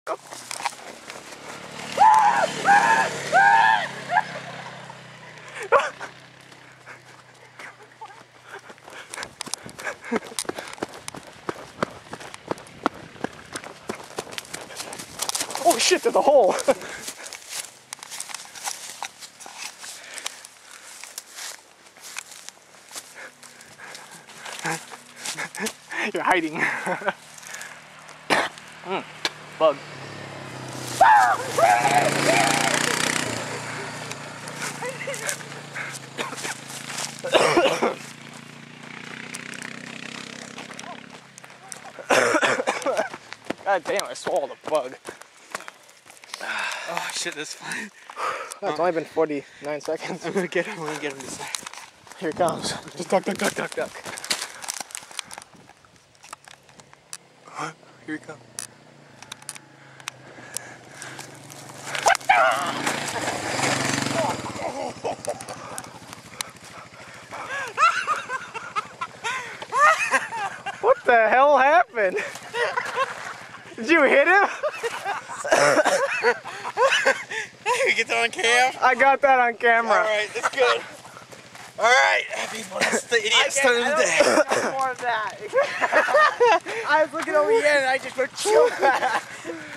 Oh shit, there's a hole! You're hiding. Bug. God damn, I swallowed a bug. Oh shit, that's fine. It's only been 49 seconds. I'm gonna get him this side. Here it comes. Just duck, duck, duck, duck, duck. Here he comes. What the hell happened? Did you hit him? You get that on cam? I got that on camera. Alright, that's good. Alright, people, that's the idiot's turn of the day. More of that. I was looking over here and I just went,